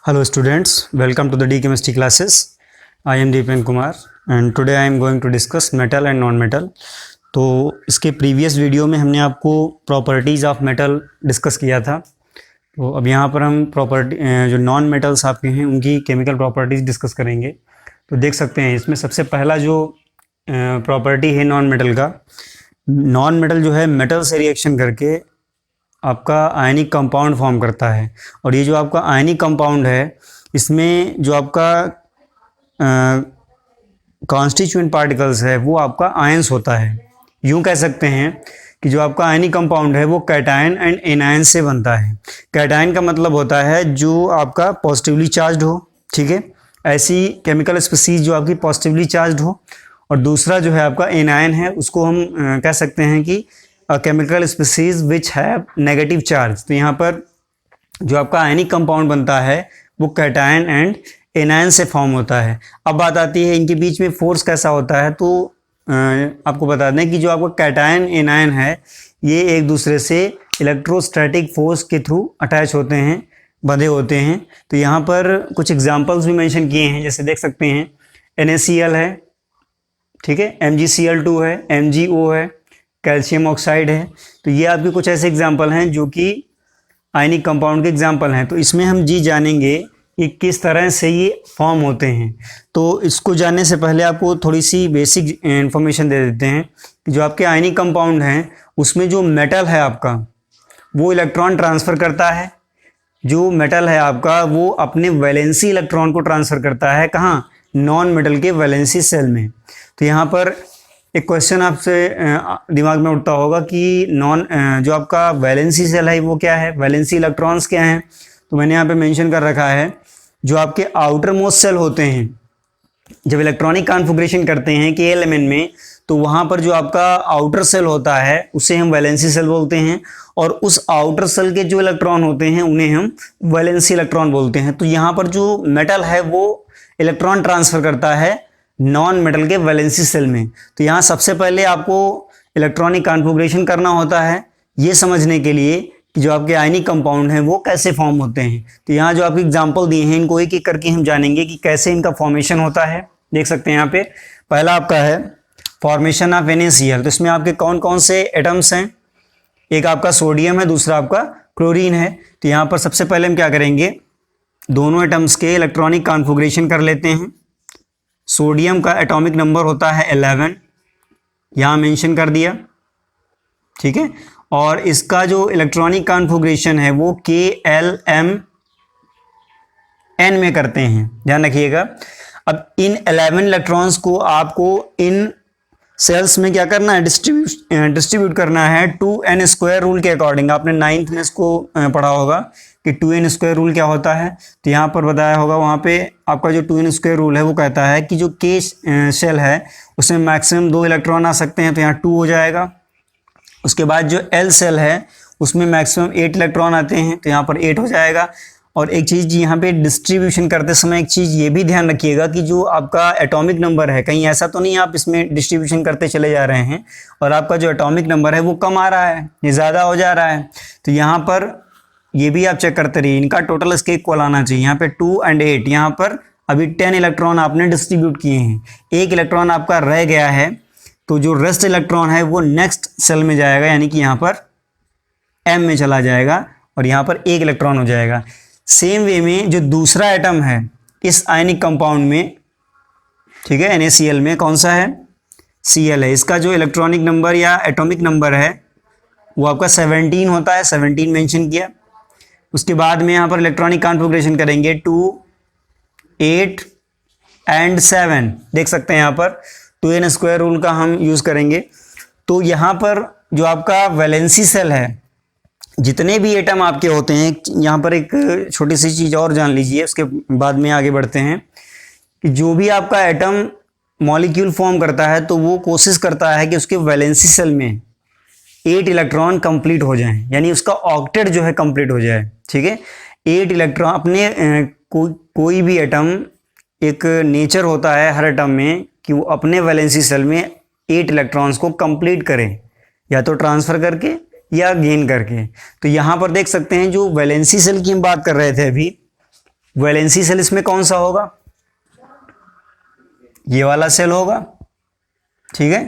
Hello students, welcome to the D Chemistry classes. I am Deepen Kumar and today I am going to discuss metal and non-metal. तो इसके previous video में हमने आपको properties of metal discuss किया था। तो अब यहाँ पर हम प्रॉपर्टी जो नॉन मेटल्स आपके हैं उनकी केमिकल प्रॉपर्टीज़ डिस्कस करेंगे। तो देख सकते हैं इसमें सबसे पहला जो प्रॉपर्टी है नॉन मेटल का, नॉन मेटल जो है मेटल से रिएक्शन करके आपका आयनिक कंपाउंड फॉर्म करता है। और ये जो आपका आयनिक कंपाउंड है इसमें जो आपका कॉन्स्टिट्यूएंट पार्टिकल्स है वो आपका आयंस होता है। यूँ कह सकते हैं कि जो आपका आयनिक कंपाउंड है वो कैटायन एंड एनायन से बनता है। कैटायन का मतलब होता है जो आपका पॉजिटिवली चार्ज्ड हो, ठीक है, ऐसी केमिकल स्पीसीज जो आपकी पॉजिटिवली चार्ज्ड हो। और दूसरा जो है आपका एनायन है, उसको हम कह सकते हैं कि chemical species which have negative charge. तो यहाँ पर जो आपका आयनिक कंपाउंड बनता है वो कैटायन एंड एनायन से फॉर्म होता है। अब बात आती है इनके बीच में फोर्स कैसा होता है। तो आपको बता दें कि जो आपका कैटायन एनायन है ये एक दूसरे से इलेक्ट्रोस्टैटिक फोर्स के थ्रू अटैच होते हैं, बंधे होते हैं। तो यहाँ पर कुछ एग्जांपल्स भी मेंशन किए हैं, जैसे देख सकते हैं NaCl है, ठीक है, MgCl2 है, MgO है, कैल्शियम ऑक्साइड है। तो ये आपके कुछ ऐसे एग्जाम्पल हैं जो कि आयनिक कंपाउंड के एग्जाम्पल हैं। तो इसमें हम जानेंगे कि किस तरह से ये फॉर्म होते हैं। तो इसको जानने से पहले आपको थोड़ी सी बेसिक इन्फॉर्मेशन दे देते हैं कि जो आपके आयनिक कंपाउंड हैं उसमें जो मेटल है आपका वो इलेक्ट्रॉन ट्रांसफ़र करता है। जो मेटल है आपका वो अपने वैलेंसी इलेक्ट्रॉन को ट्रांसफ़र करता है, कहाँ, नॉन मेटल के वैलेंसी सेल में। तो यहाँ पर एक क्वेश्चन आपसे दिमाग में उठता होगा कि जो आपका वैलेंसी सेल है वो क्या है, वैलेंसी इलेक्ट्रॉन्स क्या हैं। तो मैंने यहाँ पे मेंशन कर रखा है जो आपके आउटर मोस्ट सेल होते हैं, जब इलेक्ट्रॉनिक कॉन्फ़िगरेशन करते हैं के एलिमेंट में, तो वहाँ पर जो आपका आउटर सेल होता है उसे हम वैलेंसी सेल बोलते हैं। और उस आउटर सेल के जो इलेक्ट्रॉन होते हैं उन्हें हम वैलेंसी इलेक्ट्रॉन बोलते हैं। तो यहाँ पर जो मेटल है वो इलेक्ट्रॉन ट्रांसफ़र करता है नॉन मेटल के वैलेंसी सेल में। तो यहाँ सबसे पहले आपको इलेक्ट्रॉनिक कॉन्फ़िगरेशन करना होता है ये समझने के लिए कि जो आपके आयनिक कंपाउंड हैं वो कैसे फॉर्म होते हैं। तो यहाँ जो आपके एग्जांपल दिए हैं इनको एक एक करके हम जानेंगे कि कैसे इनका फॉर्मेशन होता है। देख सकते हैं यहाँ पे पहला आपका है फॉर्मेशन ऑफ NaCl। तो इसमें आपके कौन कौन से एटम्स हैं, एक आपका सोडियम है, दूसरा आपका क्लोरीन है। तो यहाँ पर सबसे पहले हम क्या करेंगे, दोनों एटम्स के इलेक्ट्रॉनिक कॉन्फ़िगरेशन कर लेते हैं। सोडियम का एटॉमिक नंबर होता है 11, यहाँ मेंशन कर दिया, ठीक है। और इसका जो इलेक्ट्रॉनिक कॉन्फ़िगरेशन है वो KLMN में करते हैं, ध्यान रखिएगा। अब इन 11 इलेक्ट्रॉन्स को आपको इन सेल्स में क्या करना है, डिस्ट्रीब्यूट करना है 2n² रूल के अकॉर्डिंग। आपने 9th में इसको पढ़ा होगा कि 2n² रूल क्या होता है। तो यहाँ पर बताया होगा, वहाँ पे आपका जो 2n² रूल है वो कहता है कि जो K शेल है उसमें मैक्सिमम 2 इलेक्ट्रॉन आ सकते हैं, तो यहाँ 2 हो जाएगा। उसके बाद जो L सेल है उसमें मैक्सिमम 8 इलेक्ट्रॉन आते हैं, तो यहाँ पर 8 हो जाएगा। और एक चीज़ यहाँ पे डिस्ट्रीब्यूशन करते समय एक चीज़ ये भी ध्यान रखिएगा कि जो आपका एटॉमिक नंबर है, कहीं ऐसा तो नहीं आप इसमें डिस्ट्रीब्यूशन करते चले जा रहे हैं और आपका जो एटॉमिक नंबर है वो कम आ रहा है, ये ज़्यादा हो जा रहा है। तो यहाँ पर ये भी आप चेक करते रहिए, इनका टोटल इसके इक्वल आना चाहिए। यहाँ पे 2 और 8, यहाँ पर अभी 10 इलेक्ट्रॉन आपने डिस्ट्रीब्यूट किए हैं, 1 इलेक्ट्रॉन आपका रह गया है। तो जो रेस्ट इलेक्ट्रॉन है वो नेक्स्ट सेल में जाएगा, यानी कि यहाँ पर M में चला जाएगा और यहाँ पर 1 इलेक्ट्रॉन हो जाएगा। सेम वे में जो दूसरा एटम है इस आयनिक कंपाउंड में, ठीक है, NaCl में कौन सा है, Cl है। इसका जो इलेक्ट्रॉनिक नंबर या एटॉमिक नंबर है वो आपका 17 होता है, 17 मेंशन किया। उसके बाद में यहाँ पर इलेक्ट्रॉनिक कॉन्फ़िगरेशन करेंगे 2, 8 एंड 7। देख सकते हैं यहाँ पर 2n² रूल का हम यूज़ करेंगे। तो यहाँ पर जो आपका वैलेंसी सेल है, जितने भी एटम आपके होते हैं, यहाँ पर एक छोटी सी चीज़ और जान लीजिए, उसके बाद में आगे बढ़ते हैं कि जो भी आपका एटम मॉलिक्यूल फॉर्म करता है तो वो कोशिश करता है कि उसके वैलेंसी सेल में 8 इलेक्ट्रॉन कंप्लीट हो जाएं, यानी उसका ऑक्टेट जो है कंप्लीट हो जाए, ठीक है। 8 इलेक्ट्रॉन अपने कोई भी एटम, एक नेचर होता है हर एटम में कि वो अपने वैलेंसी सेल में 8 इलेक्ट्रॉन्स को कंप्लीट करें, या तो ट्रांसफ़र करके या गेन करके। तो यहाँ पर देख सकते हैं जो वैलेंसी सेल की हम बात कर रहे थे अभी, वैलेंसी सेल इसमें कौन सा होगा? ये वाला सेल होगा, ठीक है।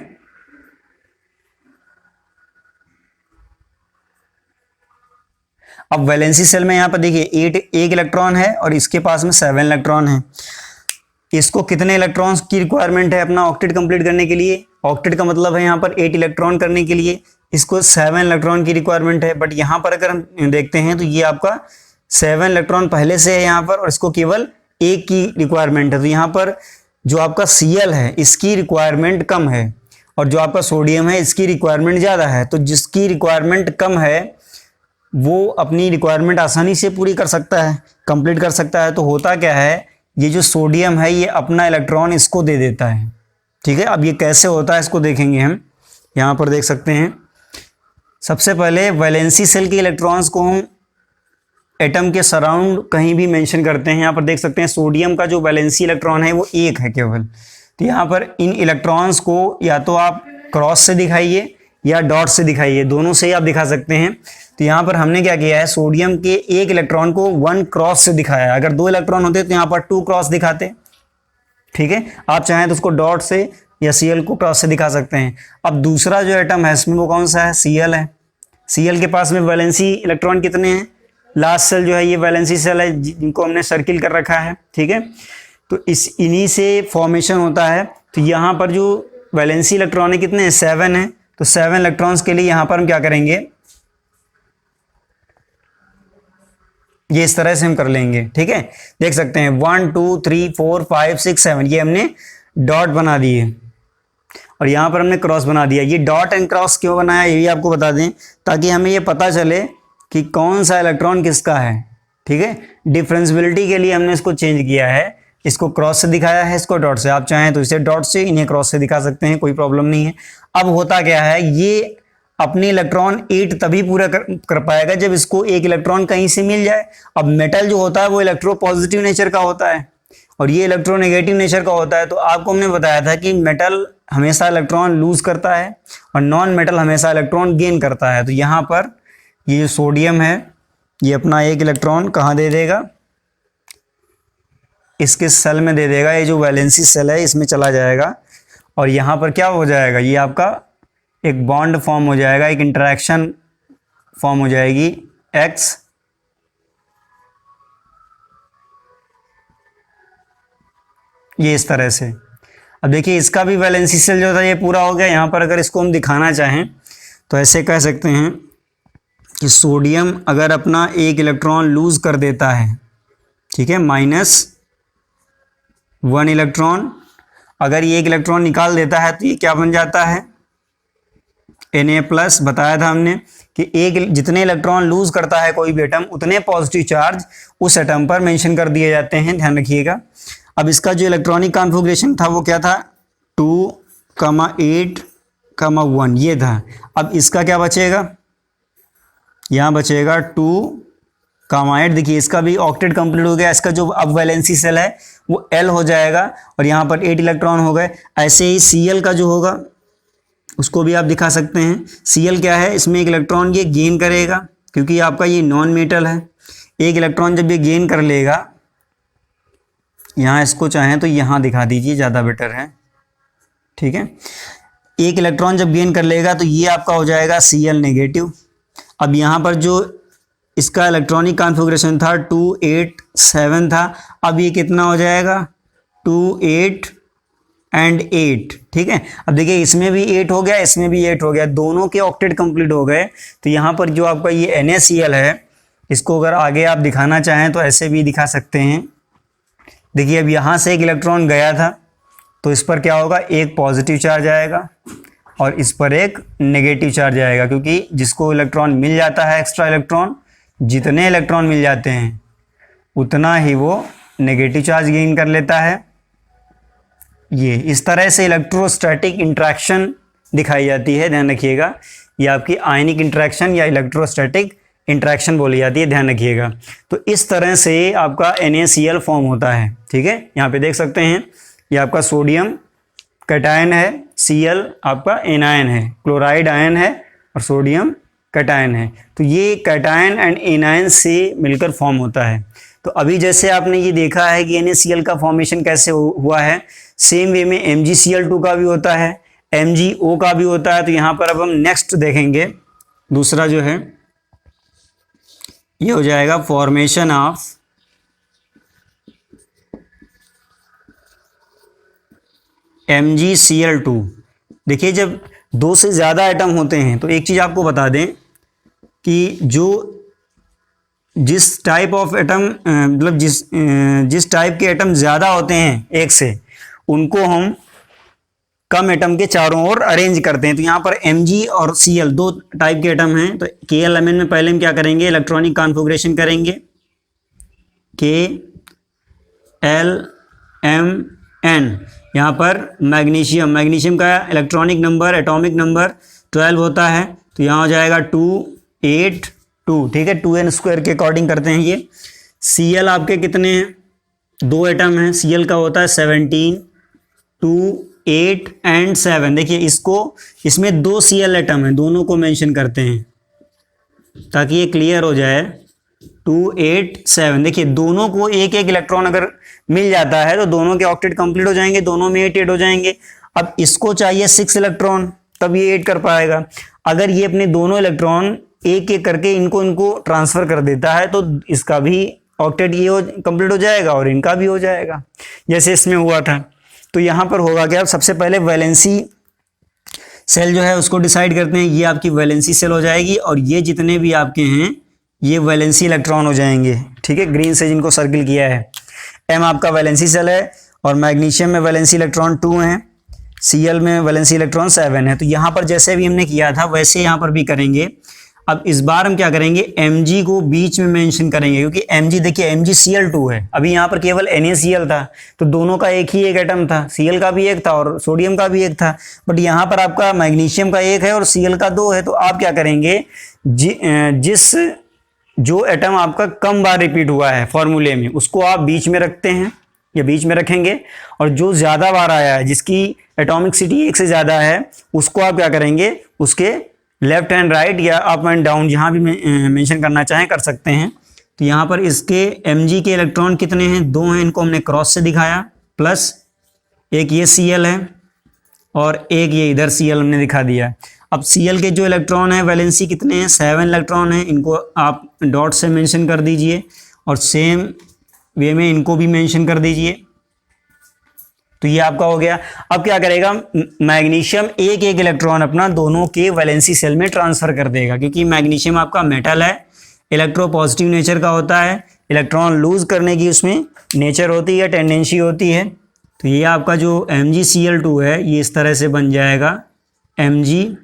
अब वैलेंसी सेल में यहां पर देखिए एक इलेक्ट्रॉन है और इसके पास में 7 इलेक्ट्रॉन है। इसको कितने इलेक्ट्रॉन्स की रिक्वायरमेंट है अपना ऑक्टेट कंप्लीट करने के लिए? ऑक्टेट का मतलब है यहाँ पर 8 इलेक्ट्रॉन करने के लिए इसको 7 इलेक्ट्रॉन की रिक्वायरमेंट है। बट यहाँ पर अगर हम देखते हैं तो ये आपका 7 इलेक्ट्रॉन पहले से है यहाँ पर, और इसको केवल 1 की रिक्वायरमेंट है। तो यहाँ पर जो आपका Cl है इसकी रिक्वायरमेंट कम है, और जो आपका सोडियम है इसकी रिक्वायरमेंट ज़्यादा है। तो जिसकी रिक्वायरमेंट कम है वो अपनी रिक्वायरमेंट आसानी से पूरी कर सकता है, कंप्लीट कर सकता है। तो होता क्या है, ये जो सोडियम है ये अपना इलेक्ट्रॉन इसको दे देता है, ठीक है। अब ये कैसे होता है इसको देखेंगे हम। यहाँ पर देख सकते हैं, सबसे पहले वैलेंसी सेल के इलेक्ट्रॉन्स को हम एटम के सराउंड कहीं भी मेंशन करते हैं। यहाँ पर देख सकते हैं सोडियम का जो वैलेंसी इलेक्ट्रॉन है वो 1 है केवल। तो यहाँ पर इन इलेक्ट्रॉन्स को या तो आप क्रॉस से दिखाइए या डॉट से दिखाइए, दोनों से ही आप दिखा सकते हैं। तो यहाँ पर हमने क्या किया है, सोडियम के 1 इलेक्ट्रॉन को 1 क्रॉस से दिखाया। अगर 2 इलेक्ट्रॉन होते तो यहाँ पर 2 क्रॉस दिखाते, ठीक है। आप चाहें तो उसको डॉट से या Cl को क्रॉस से दिखा सकते हैं। अब दूसरा जो एटम है इसमें वो कौन सा है? Cl है। Cl के पास में वैलेंसी इलेक्ट्रॉन कितने हैं? लास्ट सेल जो है ये वैलेंसी सेल है जिनको हमने सर्किल कर रखा है, ठीक है। तो इन्हीं से फॉर्मेशन होता है। तो यहाँ पर जो वैलेंसी इलेक्ट्रॉन है कितने हैं? 7 है। तो 7 इलेक्ट्रॉन्स के लिए यहाँ पर हम क्या करेंगे, ये इस तरह से हम कर लेंगे, ठीक है। देख सकते हैं 1 2 3 4 5 6 7 ये हमने डॉट बना दिए, और यहाँ पर हमने क्रॉस बना दिया। ये डॉट एंड क्रॉस क्यों बनाया ये भी आपको बता दें, ताकि हमें ये पता चले कि कौन सा इलेक्ट्रॉन किसका है, ठीक है। डिफरेंशियबिलिटी के लिए हमने इसको चेंज किया है, इसको क्रॉस से दिखाया है, इसको डॉट से। आप चाहें तो इसे डॉट से, इन्हें क्रॉस से दिखा सकते हैं, कोई प्रॉब्लम नहीं है। अब होता क्या है, ये अपनी इलेक्ट्रॉन 8 तभी पूरा कर पाएगा जब इसको 1 इलेक्ट्रॉन कहीं से मिल जाए। अब मेटल जो होता है वो इलेक्ट्रो पॉजिटिव नेचर का होता है और ये इलेक्ट्रोनेगेटिव नेचर का होता है। तो आपको हमने बताया था कि मेटल हमेशा इलेक्ट्रॉन लूज करता है और नॉन मेटल हमेशा इलेक्ट्रॉन गेन करता है। तो यहाँ पर ये जो सोडियम है ये अपना 1 इलेक्ट्रॉन कहाँ दे देगा, इसके सेल में दे देगा। ये जो वैलेंसी सेल है इसमें चला जाएगा और यहाँ पर क्या हो जाएगा, ये आपका एक बॉन्ड फॉर्म हो जाएगा, एक इंटरेक्शन फॉर्म हो जाएगी X, ये इस तरह से। अब देखिए इसका भी वैलेंसी सेल जो था ये पूरा हो गया। यहाँ पर अगर इसको हम दिखाना चाहें तो ऐसे कह सकते हैं कि सोडियम अगर अपना 1 इलेक्ट्रॉन लूज कर देता है, ठीक है, -1 इलेक्ट्रॉन, अगर ये 1 इलेक्ट्रॉन निकाल देता है तो ये क्या बन जाता है, Na+। बताया था हमने कि जितने इलेक्ट्रॉन लूज करता है कोई भी एटम उतने पॉजिटिव चार्ज उस एटम पर मेंशन कर दिए जाते हैं, ध्यान रखिएगा। अब इसका जो इलेक्ट्रॉनिक कॉन्फ़िगरेशन था वो क्या था, 2, 8, 1 ये था। अब इसका क्या बचेगा, यहाँ बचेगा 2, 8। देखिए इसका भी ऑक्टेट कंप्लीट हो गया। इसका जो अब वैलेंसी सेल है वो L हो जाएगा और यहाँ पर 8 इलेक्ट्रॉन हो गए। ऐसे ही Cl का जो होगा उसको भी आप दिखा सकते हैं। Cl क्या है, इसमें 1 इलेक्ट्रॉन ये गेन करेगा क्योंकि आपका ये नॉन मेटल है। 1 इलेक्ट्रॉन जब ये गेन कर लेगा, यहाँ इसको चाहें तो यहाँ दिखा दीजिए, ज़्यादा बेटर है, ठीक है। 1 इलेक्ट्रॉन जब गेन कर लेगा तो ये आपका हो जाएगा Cl नेगेटिव। अब यहाँ पर जो इसका इलेक्ट्रॉनिक कॉन्फ़िगरेशन था 2, 8, 7 था, अब ये कितना हो जाएगा, 2, 8 एंड 8, ठीक है। अब देखिए इसमें भी 8 हो गया, इसमें भी 8 हो गया, दोनों के ऑक्टेट कंप्लीट हो गए। तो यहाँ पर जो आपका ये NaCl है इसको अगर आगे आप दिखाना चाहें तो ऐसे भी दिखा सकते हैं। देखिए अब यहाँ से 1 इलेक्ट्रॉन गया था तो इस पर क्या होगा, एक पॉजिटिव चार्ज आएगा और इस पर एक नेगेटिव चार्ज आएगा, क्योंकि जिसको इलेक्ट्रॉन मिल जाता है एक्स्ट्रा इलेक्ट्रॉन, जितने इलेक्ट्रॉन मिल जाते हैं उतना ही वो नेगेटिव चार्ज गेन कर लेता है। ये इस तरह से इलेक्ट्रोस्टैटिक इंट्रैक्शन दिखाई जाती है, ध्यान रखिएगा। ये आपकी आयनिक इंट्रैक्शन या इलेक्ट्रोस्टैटिक इंट्रैक्शन बोली जाती है, ध्यान रखिएगा। तो इस तरह से आपका NaCl फॉर्म होता है, ठीक है। यहाँ पे देख सकते हैं ये आपका सोडियम कैटायन है, Cl आपका एनायन है, क्लोराइड आयन है और सोडियम कैटायन है। तो ये कैटायन एंड एनायन से मिलकर फॉर्म होता है। तो अभी जैसे आपने ये देखा है कि NaCl का फॉर्मेशन कैसे हुआ है, सेम वे में MgCl2 का भी होता है, MgO का भी होता है। तो यहाँ पर अब हम नेक्स्ट देखेंगे, दूसरा जो है ये हो जाएगा फॉर्मेशन ऑफ MgCl2। देखिए जब दो से ज़्यादा एटम होते हैं तो एक चीज़ आपको बता दें कि जिस टाइप ऑफ एटम मतलब जिस टाइप के एटम ज़्यादा होते हैं एक से, उनको हम कम एटम के चारों ओर अरेंज करते हैं। तो यहाँ पर Mg और Cl दो टाइप के एटम हैं। तो K-L-Mn में पहले हम क्या करेंगे, इलेक्ट्रॉनिक कॉन्फ़िगरेशन करेंगे K-L-M-N। यहाँ पर मैग्नीशियम का इलेक्ट्रॉनिक नंबर, एटॉमिक नंबर 12 होता है। तो यहाँ हो जाएगा 2 8 2, ठीक है, 2n² के अकॉर्डिंग करते हैं ये। Cl आपके कितने हैं, 2 एटम हैं। Cl का होता है 17 2 8 एंड 7। देखिए इसमें 2 Cl एटम हैं, दोनों को मेंशन करते हैं ताकि ये क्लियर हो जाए। 2 8 7, देखिए दोनों को एक एक इलेक्ट्रॉन अगर मिल जाता है तो दोनों के ऑक्टेट कंप्लीट हो जाएंगे, दोनों में 8 8 हो जाएंगे। अब इसको चाहिए 6 इलेक्ट्रॉन, तब ये 8 कर पाएगा। अगर ये अपने दोनों इलेक्ट्रॉन एक एक करके इनको ट्रांसफर कर देता है तो इसका भी ऑक्टेट ये कंप्लीट हो जाएगा और इनका भी हो जाएगा, जैसे इसमें हुआ था। तो यहाँ पर होगा क्या, सबसे पहले वैलेंसी सेल जो है उसको डिसाइड करते हैं। ये आपकी वैलेंसी सेल हो जाएगी और ये जितने भी आपके हैं ये वैलेंसी इलेक्ट्रॉन हो जाएंगे, ठीक है, ग्रीन से जिनको सर्किल किया है। M आपका वैलेंसी सेल है और मैग्नीशियम में वैलेंसी इलेक्ट्रॉन 2 हैं, Cl में वैलेंसी इलेक्ट्रॉन 7 है। तो यहाँ पर जैसे भी हमने किया था वैसे यहाँ पर भी करेंगे। अब इस बार हम क्या करेंगे, Mg को बीच में मेंशन करेंगे, क्योंकि Mg देखिए MgCl2 है। अभी यहाँ पर केवल NaCl था तो दोनों का एक ही एक एटम था, Cl का भी एक था और सोडियम का भी एक था। बट यहाँ पर आपका मैग्नीशियम का एक है और Cl का 2 है। तो आप क्या करेंगे, जो एटम आपका कम बार रिपीट हुआ है फॉर्मूले में उसको आप बीच में रखते हैं या बीच में रखेंगे, और जो ज़्यादा बार आया है जिसकी एटॉमिक सिटी 1 से ज़्यादा है उसको आप क्या करेंगे, उसके लेफ्ट एंड राइट या अप एंड डाउन जहाँ भी मेंशन करना चाहें कर सकते हैं। तो यहाँ पर इसके Mg के इलेक्ट्रॉन कितने हैं, 2 हैं, इनको हमने क्रॉस से दिखाया, प्लस एक ये Cl है और एक ये इधर Cl हमने दिखा दिया। अब Cl के जो इलेक्ट्रॉन है वैलेंसी कितने हैं, 7 इलेक्ट्रॉन हैं, इनको आप डॉट से मेंशन कर दीजिए और सेम वे में इनको भी मेंशन कर दीजिए। तो ये आपका हो गया। अब क्या करेगा, मैग्नीशियम एक एक इलेक्ट्रॉन अपना दोनों के वैलेंसी सेल में ट्रांसफर कर देगा, क्योंकि मैग्नीशियम आपका मेटल है, इलेक्ट्रोपॉजिटिव नेचर का होता है, इलेक्ट्रॉन लूज करने की उसमें नेचर होती है, टेंडेंसी होती है। तो ये आपका जो MgCl2 है ये इस तरह से बन जाएगा, Mg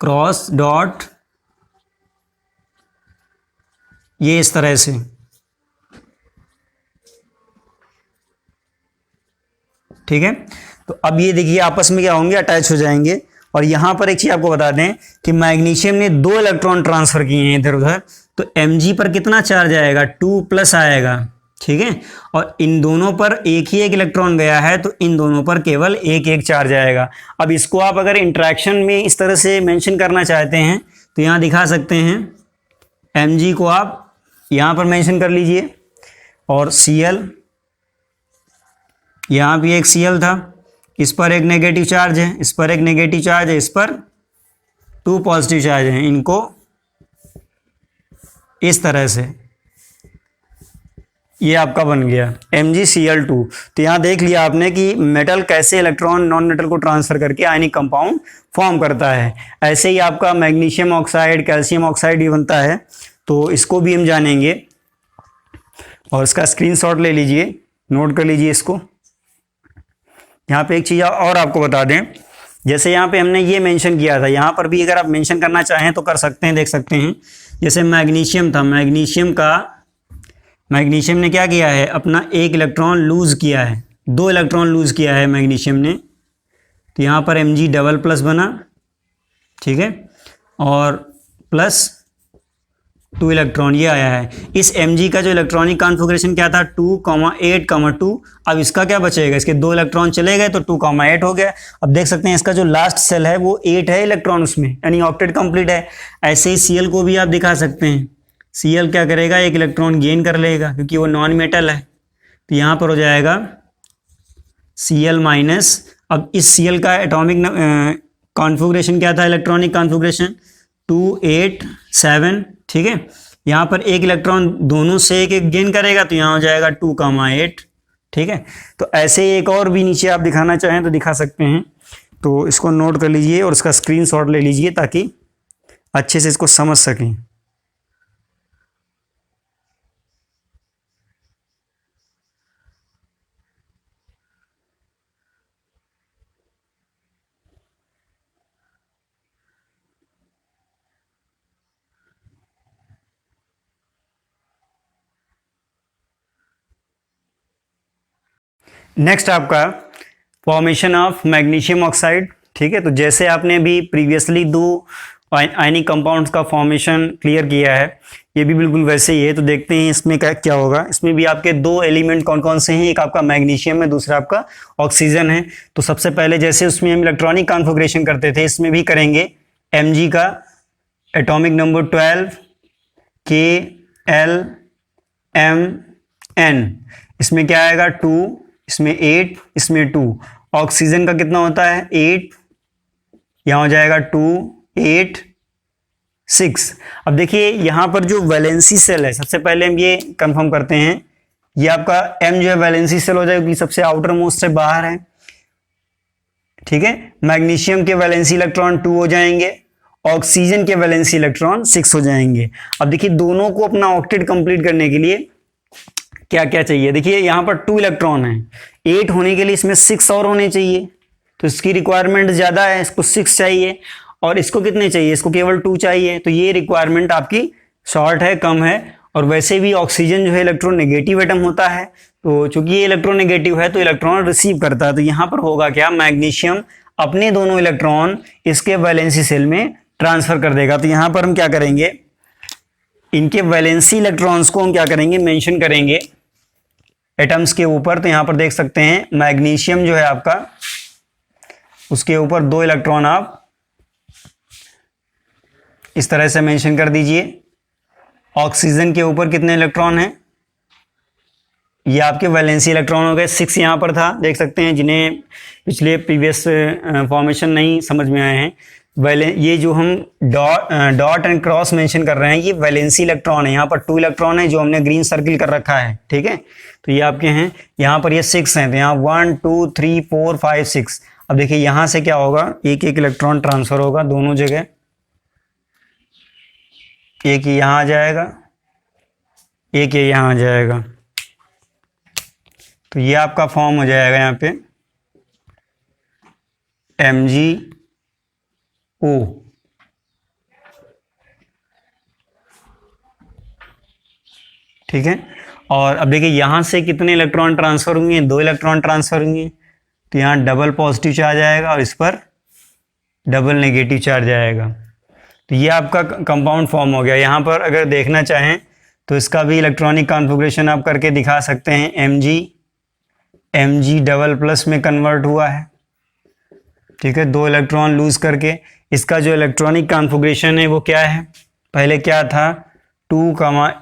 क्रॉस डॉट, ये इस तरह से, ठीक है। तो अब ये देखिए आपस में क्या होंगे, अटैच हो जाएंगे। और यहां पर एक चीज आपको बता दें कि मैग्नीशियम ने 2 इलेक्ट्रॉन ट्रांसफर किए हैं इधर उधर, तो Mg पर कितना चार्ज आएगा, 2+ आएगा, ठीक है। और इन दोनों पर एक ही एक इलेक्ट्रॉन गया है तो इन दोनों पर केवल एक एक चार्ज आएगा। अब इसको आप अगर इंटरेक्शन में इस तरह से मेंशन करना चाहते हैं तो यहाँ दिखा सकते हैं, Mg को आप यहाँ पर मेंशन कर लीजिए और Cl, यहाँ भी एक Cl था, इस पर एक नेगेटिव चार्ज है, इस पर एक नेगेटिव चार्ज है, इस पर 2 पॉजिटिव चार्ज हैं, इनको इस तरह से ये आपका बन गया MgCl2। तो यहाँ देख लिया आपने कि मेटल कैसे इलेक्ट्रॉन नॉन मेटल को ट्रांसफर करके आयनिक कंपाउंड फॉर्म करता है। ऐसे ही आपका मैग्नीशियम ऑक्साइड, कैल्शियम ऑक्साइड भी बनता है, तो इसको भी हम जानेंगे। और इसका स्क्रीनशॉट ले लीजिए, नोट कर लीजिए इसको। यहाँ पे एक चीज़ और आपको बता दें, जैसे यहाँ पे हमने ये मेंशन किया था, यहाँ पर भी अगर आप मेंशन करना चाहें तो कर सकते हैं, देख सकते हैं। जैसे मैग्नीशियम था, मैग्नीशियम ने क्या किया है, अपना एक इलेक्ट्रॉन लूज किया है, 2 इलेक्ट्रॉन लूज किया है मैग्नीशियम ने। तो यहाँ पर Mg++ बना, ठीक है, और प्लस 2 इलेक्ट्रॉन ये आया है। इस Mg का जो इलेक्ट्रॉनिक कॉन्फ़िगरेशन क्या था, 2,8,2। अब इसका क्या बचेगा, इसके 2 इलेक्ट्रॉन चले गए तो 2,8 हो गया। अब देख सकते हैं इसका जो लास्ट सेल है वो 8 है इलेक्ट्रॉन उसमें, यानी ऑक्टेट कंप्लीट है। ऐसे ही Cl को भी आप दिखा सकते हैं, Cl क्या करेगा, एक इलेक्ट्रॉन गेन कर लेगा क्योंकि वो नॉन मेटल है, तो यहाँ पर हो जाएगा Cl माइनस। अब इस Cl का एटॉमिक कॉन्फ़िगरेशन क्या था, इलेक्ट्रॉनिक कॉन्फ़िगरेशन 2 8 7, ठीक है। यहाँ पर एक इलेक्ट्रॉन दोनों से एक एक गेन करेगा, तो यहाँ हो जाएगा 2, 8, ठीक है। तो ऐसे ही एक और भी नीचे आप दिखाना चाहें तो दिखा सकते हैं, तो इसको नोट कर लीजिए और इसका स्क्रीनशॉट ले लीजिए ताकि अच्छे से इसको समझ सकें। नेक्स्ट आपका फॉर्मेशन ऑफ मैग्नीशियम ऑक्साइड, ठीक है। तो जैसे आपने अभी प्रीवियसली 2 आयनिक कंपाउंड्स का फॉर्मेशन क्लियर किया है, ये भी बिल्कुल वैसे ही है। तो देखते हैं इसमें क्या होगा। इसमें भी आपके 2 एलिमेंट कौन कौन से हैं, एक आपका मैग्नीशियम है, दूसरा आपका ऑक्सीजन है। तो सबसे पहले जैसे उसमें हम इलेक्ट्रॉनिक कॉन्फ़िगरेशन करते थे, इसमें भी करेंगे। Mg का एटॉमिक नंबर 12, KLMN, इसमें क्या आएगा 2, इसमें 8, इसमें 2। ऑक्सीजन का कितना होता है 8, यहाँ हो जाएगा 2 8 6। अब देखिए यहाँ पर जो वैलेंसी सेल है, सबसे पहले हम ये कंफर्म करते हैं, ये आपका M जो है वैलेंसी सेल हो जाएगा क्योंकि सबसे आउटर मोस्ट से बाहर है, ठीक है। मैग्नीशियम के वैलेंसी इलेक्ट्रॉन 2 हो जाएंगे, ऑक्सीजन के वैलेंसी इलेक्ट्रॉन 6 हो जाएंगे। अब देखिए दोनों को अपना ऑक्टेट कंप्लीट करने के लिए क्या क्या चाहिए। देखिए यहाँ पर 2 इलेक्ट्रॉन है, 8 होने के लिए इसमें 6 और होने चाहिए, तो इसकी रिक्वायरमेंट ज़्यादा है, इसको 6 चाहिए। और इसको कितने चाहिए, इसको केवल 2 चाहिए। तो ये रिक्वायरमेंट आपकी शॉर्ट है, कम है। और वैसे भी ऑक्सीजन जो है इलेक्ट्रोनेगेटिव एटम होता है, तो चूंकि ये इलेक्ट्रोनेगेटिव है तो इलेक्ट्रॉन रिसीव करता है। तो यहाँ पर होगा क्या, मैग्नीशियम अपने दोनों इलेक्ट्रॉन इसके वैलेंसी सेल में ट्रांसफर कर देगा। तो यहाँ पर हम क्या करेंगे, इनके वैलेंसी इलेक्ट्रॉन्स को हम क्या करेंगे, मेंशन करेंगे एटम्स के ऊपर। तो यहाँ पर देख सकते हैं मैग्नीशियम जो है आपका, उसके ऊपर 2 इलेक्ट्रॉन आप इस तरह से मेंशन कर दीजिए। ऑक्सीजन के ऊपर कितने इलेक्ट्रॉन हैं, ये आपके वैलेंसी इलेक्ट्रॉन हो गए, 6 यहाँ पर था, देख सकते हैं। जिन्हें पिछले प्रीवियस फॉर्मेशन नहीं समझ में आए हैं, ये जो हम डॉट एंड क्रॉस मेंशन कर रहे हैं, ये वैलेंसी इलेक्ट्रॉन है। यहाँ पर 2 इलेक्ट्रॉन है जो हमने ग्रीन सर्किल कर रखा है, ठीक है। तो ये आपके हैं, यहाँ पर ये 6 हैं, तो यहाँ 1 2 3 4 5 6। अब देखिए यहाँ से क्या होगा, एक एक इलेक्ट्रॉन ट्रांसफर होगा दोनों जगह, एक ये यहाँ आ जाएगा, एक ये यहाँ आ जाएगा। तो ये आपका फॉर्म हो जाएगा यहाँ पे MgO, ठीक है। और अब देखिए यहाँ से कितने इलेक्ट्रॉन ट्रांसफर होंगे, 2 इलेक्ट्रॉन ट्रांसफर होंगे। तो यहाँ डबल पॉजिटिव चार्ज आएगा और इस पर डबल नेगेटिव चार्ज आएगा। तो ये आपका कंपाउंड फॉर्म हो गया। यहाँ पर अगर देखना चाहें तो इसका भी इलेक्ट्रॉनिक कॉन्फ़िगरेशन आप करके दिखा सकते हैं। Mg डबल प्लस में कन्वर्ट हुआ है, ठीक है, 2 इलेक्ट्रॉन लूज करके। इसका जो इलेक्ट्रॉनिक कॉन्फ़िगरेशन है वो क्या है, पहले क्या था 2,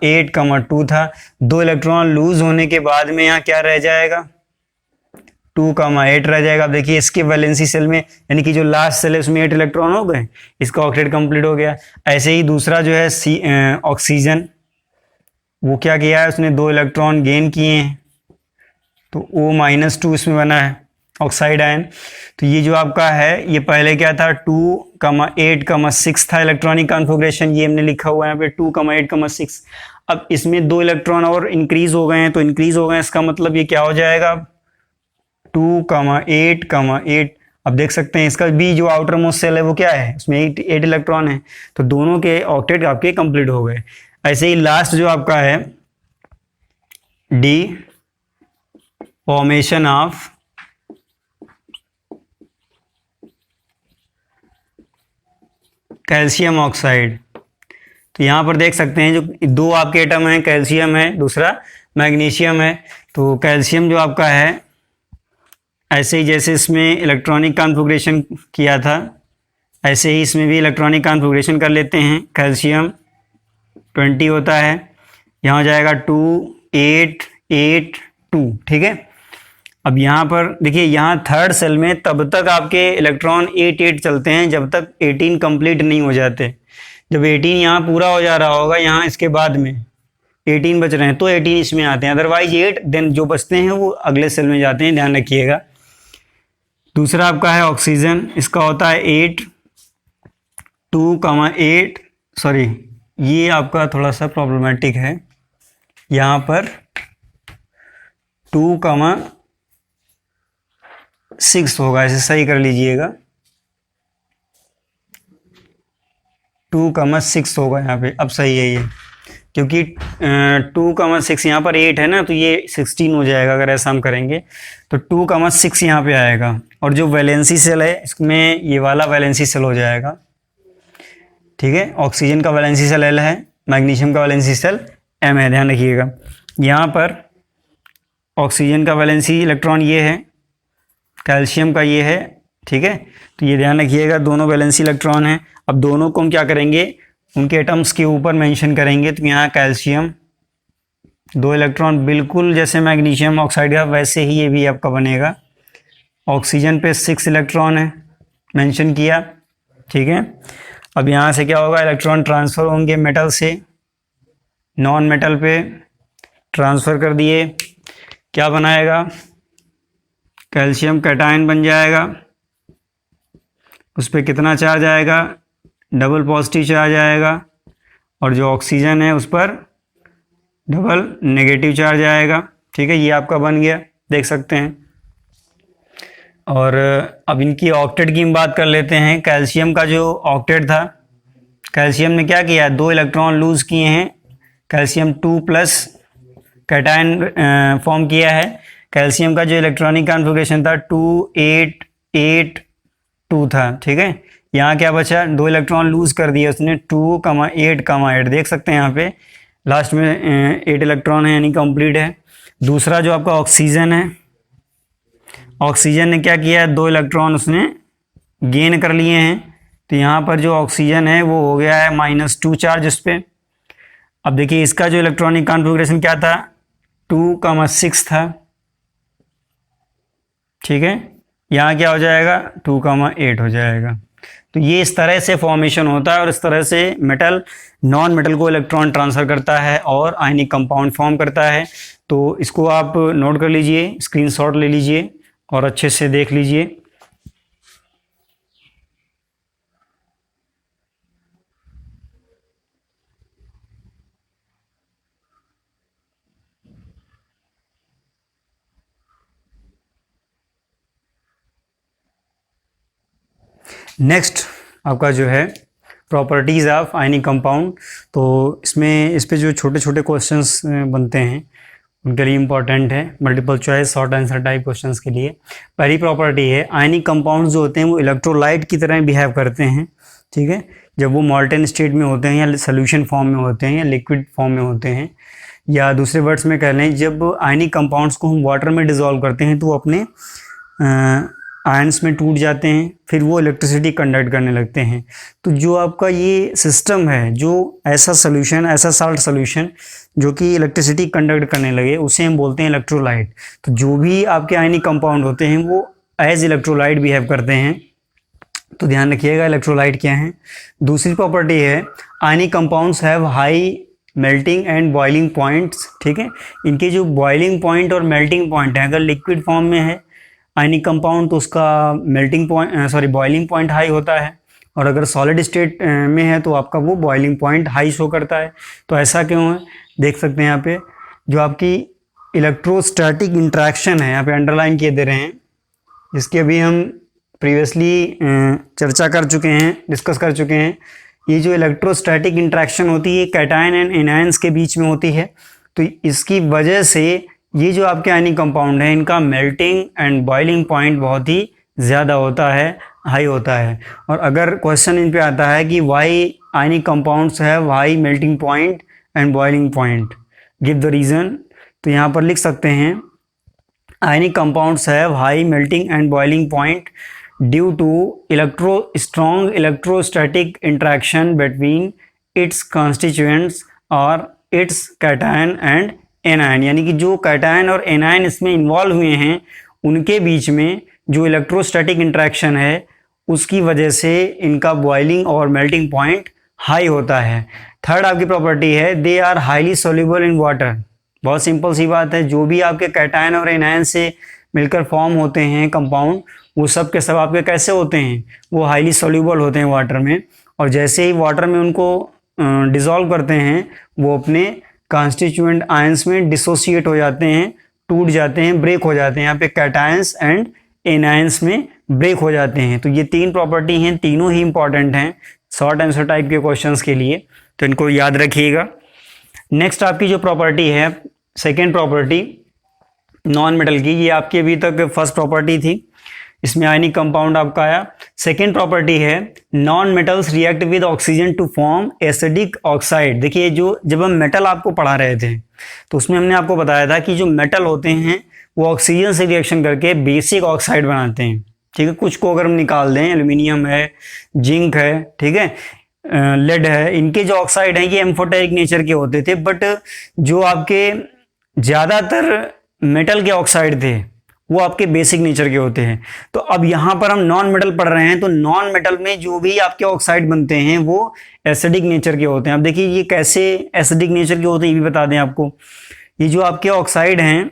8, 2 था। 2 इलेक्ट्रॉन लूज होने के बाद में यहाँ क्या रह जाएगा, 2, 8 रह जाएगा। अब देखिए इसके वैलेंसी सेल में, यानी कि जो लास्ट सेल है उसमें 8 इलेक्ट्रॉन हो गए, इसका ऑक्टेट कंप्लीट हो गया। ऐसे ही दूसरा जो है ऑक्सीजन, वो क्या किया है, उसने 2 इलेक्ट्रॉन गेन किए हैं, तो O-2 इसमें बना है ऑक्साइड आयन। तो ये जो आपका है, ये पहले क्या था 2, 8, 6 था इलेक्ट्रॉनिक कॉन्फ़िगरेशन, ये हमने लिखा हुआ है यहाँ पे 2, 8, 6। अब इसमें 2 इलेक्ट्रॉन और इंक्रीज हो गए हैं, तो इंक्रीज हो गए, इसका मतलब ये क्या हो जाएगा 2, 8, 8। अब देख सकते हैं इसका भी जो आउटर मोस्ट सेल है वो क्या है, उसमें 8 इलेक्ट्रॉन है, तो दोनों के ऑक्टेट आपके कंप्लीट हो गए। ऐसे ही लास्ट जो आपका है D, formation of calcium oxide. तो यहाँ पर देख सकते हैं जो 2 आपके एटम हैं, कैल्शियम है, दूसरा मैग्नीशियम है। तो कैल्शियम जो आपका है, ऐसे ही जैसे इसमें इलेक्ट्रॉनिक कॉन्फ़िगरेशन किया था, ऐसे ही इसमें भी इलेक्ट्रॉनिक कॉन्फ़िगरेशन कर लेते हैं। कैल्शियम 20 होता है, यहाँ हो जाएगा 2 8 8 2, ठीक है। अब यहाँ पर देखिए, यहाँ थर्ड सेल में तब तक आपके इलेक्ट्रॉन 8 8 चलते हैं जब तक 18 कंप्लीट नहीं हो जाते। जब 18 यहाँ पूरा हो जा रहा होगा, यहाँ इसके बाद में 18 बच रहे हैं तो 18 इसमें आते हैं, अदरवाइज 8 देन जो बचते हैं वो अगले सेल में जाते हैं, ध्यान रखिएगा। दूसरा आपका है ऑक्सीजन, इसका होता है 8 2,8, सॉरी ये आपका थोड़ा सा प्रॉब्लमेटिक है, यहाँ पर 2,6 होगा, इसे सही कर लीजिएगा, 2,6 होगा यहाँ पे। अब सही है ये, क्योंकि 2,6 यहाँ पर 8 है ना, तो ये 16 हो जाएगा अगर ऐसा हम करेंगे, तो 2,6 यहाँ पे आएगा। और जो वैलेंसी सेल है इसमें ये वाला वैलेंसी सेल हो जाएगा, ठीक है। ऑक्सीजन का वैलेंसी सेल L है, मैग्नीशियम का वैलेंसी सेल M है, ध्यान रखिएगा। यहाँ पर ऑक्सीजन का वैलेंसी इलेक्ट्रॉन ये है, कैल्शियम का ये है, ठीक है। तो ये ध्यान रखिएगा, दोनों वैलेंसी इलेक्ट्रॉन हैं। अब दोनों को हम क्या करेंगे, उनके एटम्स के ऊपर मेंशन करेंगे। तो यहाँ कैल्शियम 2 इलेक्ट्रॉन, बिल्कुल जैसे मैग्नीशियम ऑक्साइड का वैसे ही ये भी आपका बनेगा। ऑक्सीजन पे 6 इलेक्ट्रॉन है, मेंशन किया, ठीक है। अब यहाँ से क्या होगा, इलेक्ट्रॉन ट्रांसफ़र होंगे मेटल से नॉन मेटल पे, ट्रांसफ़र कर दिए, क्या बनाएगा, कैल्शियम कैटायन बन जाएगा। उस पर कितना चार्ज आएगा, डबल पॉजिटिव चार्ज आएगा, और जो ऑक्सीजन है उस पर डबल नेगेटिव चार्ज आएगा, ठीक है। ये आपका बन गया, देख सकते हैं। और अब इनकी ऑक्टेट की हम बात कर लेते हैं। कैल्शियम का जो ऑक्टेट था, कैल्शियम ने क्या किया, 2 इलेक्ट्रॉन लूज़ किए हैं, कैल्शियम 2+ कैटायन फॉर्म किया है। कैल्शियम का जो इलेक्ट्रॉनिक कॉन्फ़िगरेशन था 2 8 8 2 था, ठीक है। यहाँ क्या बचा, 2 इलेक्ट्रॉन लूज़ कर दिए उसने, 2,8,8, देख सकते हैं यहाँ पे लास्ट में 8 इलेक्ट्रॉन है, यानी कंप्लीट है। दूसरा जो आपका ऑक्सीजन है, ऑक्सीजन ने क्या किया है, 2 इलेक्ट्रॉन उसने गेन कर लिए हैं। तो यहाँ पर जो ऑक्सीजन है वो हो गया है -2 चार्ज इस पर। अब देखिए इसका जो इलेक्ट्रॉनिक कॉन्फ़िगरेशन क्या था, 2,6 था, ठीक है। यहाँ क्या हो जाएगा, 2,8 हो जाएगा। तो ये इस तरह से फॉर्मेशन होता है, और इस तरह से मेटल नॉन मेटल को इलेक्ट्रॉन ट्रांसफ़र करता है और आयनिक कंपाउंड फॉर्म करता है। तो इसको आप नोट कर लीजिए, स्क्रीनशॉट ले लीजिए और अच्छे से देख लीजिए। नेक्स्ट आपका जो है प्रॉपर्टीज़ ऑफ आयनिक कंपाउंड। तो इसमें इस पे जो छोटे छोटे क्वेश्चंस बनते हैं उनके लिए इम्पॉर्टेंट है, multiple choice short answer type questions के लिए। पहली प्रॉपर्टी है, आयनिक कंपाउंड जो होते हैं वो इलेक्ट्रोलाइट की तरह बिहेव करते हैं, ठीक है। जब वो मॉल्टेन स्टेट में होते हैं, या सोल्यूशन फॉर्म में होते हैं, या लिक्विड फॉर्म में होते हैं, या दूसरे वर्ड्स में कह लें, जब आयनिक कंपाउंड्स को हम वाटर में डिज़ोल्व करते हैं तो वो अपने आयंस में टूट जाते हैं, फिर वो इलेक्ट्रिसिटी कंडक्ट करने लगते हैं। तो जो आपका ये सिस्टम है, जो ऐसा सोल्यूशन, ऐसा साल्ट सोल्यूशन जो कि इलेक्ट्रिसिटी कंडक्ट करने लगे, उसे हम बोलते हैं इलेक्ट्रोलाइट। तो जो भी आपके आयनिक कंपाउंड होते हैं वो एज इलेक्ट्रोलाइट बिहेव करते हैं। तो ध्यान रखिएगा इलेक्ट्रोलाइट क्या है। दूसरी प्रॉपर्टी है, आयनिक compounds have high melting and boiling points, ठीक है। इनके जो बॉइलिंग पॉइंट और मेल्टिंग पॉइंट है, अगर लिक्विड फॉर्म में है आयनिक कंपाउंड तो उसका melting point boiling point high होता है, और अगर सॉलिड स्टेट में है तो आपका वो बॉइलिंग पॉइंट हाई शो करता है। तो ऐसा क्यों है, देख सकते हैं यहाँ पे जो आपकी इलेक्ट्रोस्टैटिक इंट्रैक्शन है, यहाँ पे अंडरलाइन किए दे रहे हैं, इसके अभी हम प्रीवियसली चर्चा कर चुके हैं, डिस्कस कर चुके हैं। ये जो इलेक्ट्रोस्टैटिक इंट्रैक्शन होती है कैटायन एंड एनायंस के बीच में होती है। तो इसकी वजह से ये जो आपके आयनिक कंपाउंड है इनका मेल्टिंग एंड बॉइलिंग पॉइंट बहुत ही ज़्यादा होता है, हाई होता है। और अगर क्वेश्चन इन पे आता है कि why ionic compounds have high melting point and boiling point, give the reason, तो यहाँ पर लिख सकते हैं ionic compounds have high melting and boiling point due to strong electrostatic interaction between its constituents और इट्स कैटायन एंड एनायन, यानी कि जो कैटायन और एनायन इसमें इन्वॉल्व हुए हैं उनके बीच में जो इलेक्ट्रोस्टैटिक इंटरेक्शन है उसकी वजह से इनका बॉइलिंग और मेल्टिंग पॉइंट हाई होता है। थर्ड आपकी प्रॉपर्टी है they are highly soluble in water. बहुत सिंपल सी बात है, जो भी आपके कैटायन और एनायन से मिलकर फॉर्म होते हैं कंपाउंड, वो सब के सब आपके कैसे होते हैं, वो हाईली सोल्यूबल होते हैं वाटर में, और जैसे ही वाटर में उनको डिसॉल्व करते हैं वो अपने कॉन्स्टिट्यूएंट आयंस में डिसोसिएट हो जाते हैं, टूट जाते हैं, ब्रेक हो जाते हैं। यहाँ पे कैटायंस एंड एनायंस में ब्रेक हो जाते हैं। तो ये तीन प्रॉपर्टी हैं, तीनों ही इंपॉर्टेंट हैं शॉर्ट आंसर टाइप के क्वेश्चंस के लिए, तो इनको याद रखिएगा। नेक्स्ट आपकी जो प्रॉपर्टी है, सेकेंड प्रॉपर्टी नॉन मेटल की, ये आपकी अभी तक फर्स्ट प्रॉपर्टी थी, इसमें आयनिक कंपाउंड आपका आया। सेकेंड प्रॉपर्टी है non metals react with oxygen to form acidic oxide. देखिए जो जब हम मेटल आपको पढ़ा रहे थे तो उसमें हमने आपको बताया था कि जो मेटल होते हैं वो ऑक्सीजन से रिएक्शन करके बेसिक ऑक्साइड बनाते हैं, ठीक है। कुछ को अगर हम निकाल दें, एल्यूमिनियम है, जिंक है, ठीक है, लेड है, इनके जो ऑक्साइड हैं ये एम्फोटेरिक नेचर के होते थे, बट जो आपके ज़्यादातर मेटल के ऑक्साइड थे वो आपके बेसिक नेचर के होते हैं। तो अब यहाँ पर हम नॉन मेटल पढ़ रहे हैं, तो नॉन मेटल में जो भी आपके ऑक्साइड बनते हैं वो एसिडिक नेचर के होते हैं। अब देखिए ये कैसे एसिडिक नेचर के होते हैं ये भी बता दें आपको। ये जो आपके ऑक्साइड हैं